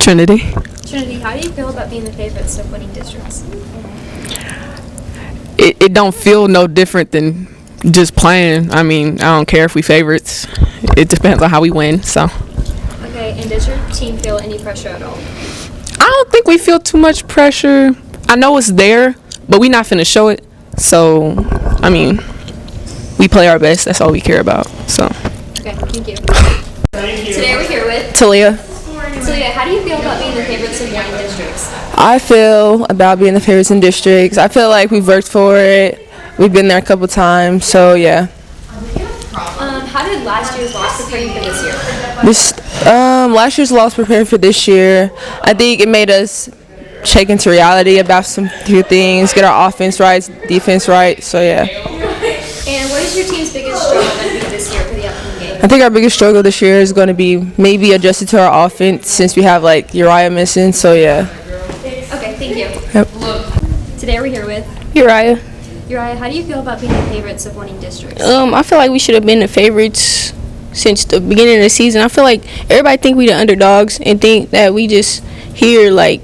Trinity. Trinity, how do you feel about being the favorites of winning districts? It don't feel no different than just playing. I mean, I don't care if we favorites. It depends on how we win. So Okay, and does your team feel any pressure at all? I don't think we feel too much pressure. I know it's there, but we not finna show it. So I mean, we play our best. That's all we care about. So Okay, thank you. Today we're here with Talia. Celia. How do you feel about being the favorites of winning districts? I feel about being the favorites in districts. I feel like we've worked for it. We've been there a couple times, so yeah. How did last year's loss prepare you for this year? Last year's loss prepared for this year. I think it made us shake into reality about some few things, get our offense right, defense right. So yeah. And what is your team's biggest struggle going to be this year for the upcoming game? I think our biggest struggle this year is going to be maybe adjusted to our offense since we have like Uriah missing. So yeah. Okay, thank you. Yep. Today we're here with Uriah. Uriah. How do you feel about being the favorites of winning districts? I feel like we should have been the favorites since the beginning of the season. I feel like everybody think we the underdogs and think that we just here like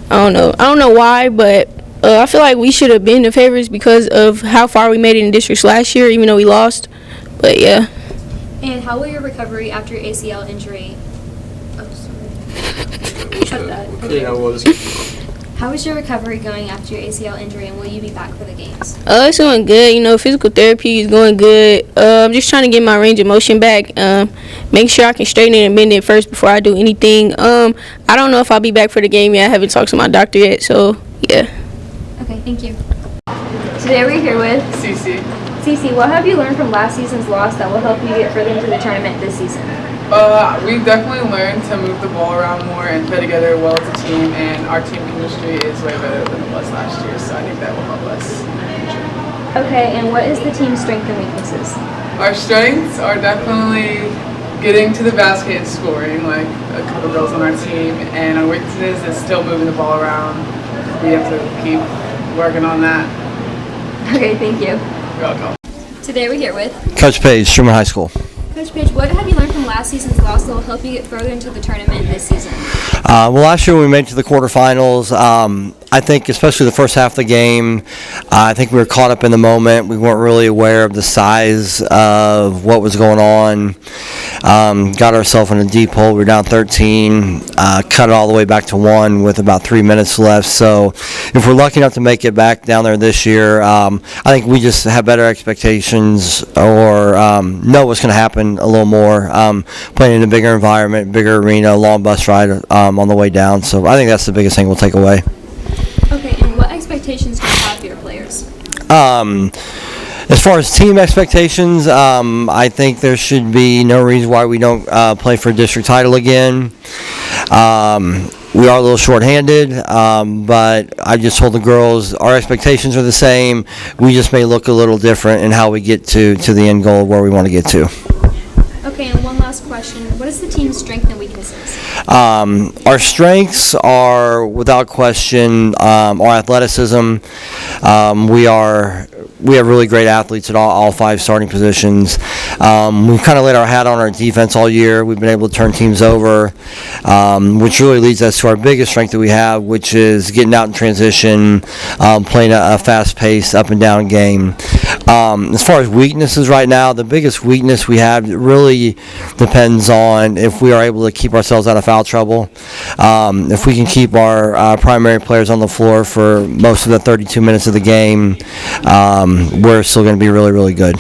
I don't know why, but I feel like we should have been the favorites because of how far we made it in districts last year, even though we lost. But yeah. And how will your recovery after your ACL injury? Oh, sorry. Cut that. Okay. How is your recovery going after your ACL injury, and will you be back for the games? It's going good. Physical therapy is going good. I'm just trying to get my range of motion back. Make sure I can straighten it and bend it first before I do anything. I don't know if I'll be back for the game yet. I haven't talked to my doctor yet, so yeah. Okay, thank you. Today we're here with CC. Cece. What have you learned from last season's loss that will help you get further into the tournament this season? We've definitely learned to move the ball around more and play together well as a team, and our team chemistry is way better than it was last year, so I think that will help us in the future. Okay, and what is the team's strength and weaknesses? Our strengths are definitely getting to the basket and scoring, like a couple girls on our team, and our weaknesses is still moving the ball around. We have to keep working on that. Okay, thank you. You're welcome. Today we're here with Coach Page, Truman High School. Coach Page. What have you learned from last season's loss that will help you get further into the tournament this season? Well, last year when we made it to the quarterfinals, I think especially the first half of the game, I think we were caught up in the moment. We weren't really aware of the size of what was going on. Got ourselves in a deep hole. We were down 13, cut it all the way back to 1 with about 3 minutes left. So if we're lucky enough to make it back down there this year, I think we just have better expectations or know what's going to happen a little more. Playing in a bigger environment, bigger arena, long bus ride on the way down. So I think that's the biggest thing we'll take away. Okay, and what expectations do you have for your players? As far as team expectations, I think there should be no reason why we don't play for a district title again. We are a little short-handed, but I just told the girls our expectations are the same. We just may look a little different in how we get to the end goal of where we want to get to. Okay, and one last question. What is the team's strength and weaknesses? Our strengths are, without question, our athleticism. We have really great athletes at all 5 starting positions. We've kind of laid our hat on our defense all year. We've been able to turn teams over, which really leads us to our biggest strength that we have, which is getting out in transition, playing a fast-paced, up-and-down game. As far as weaknesses right now, the biggest weakness we have really depends on if we are able to keep ourselves out of foul trouble. If we can keep our primary players on the floor for most of the 32 minutes of the game, we're still going to be really, really good.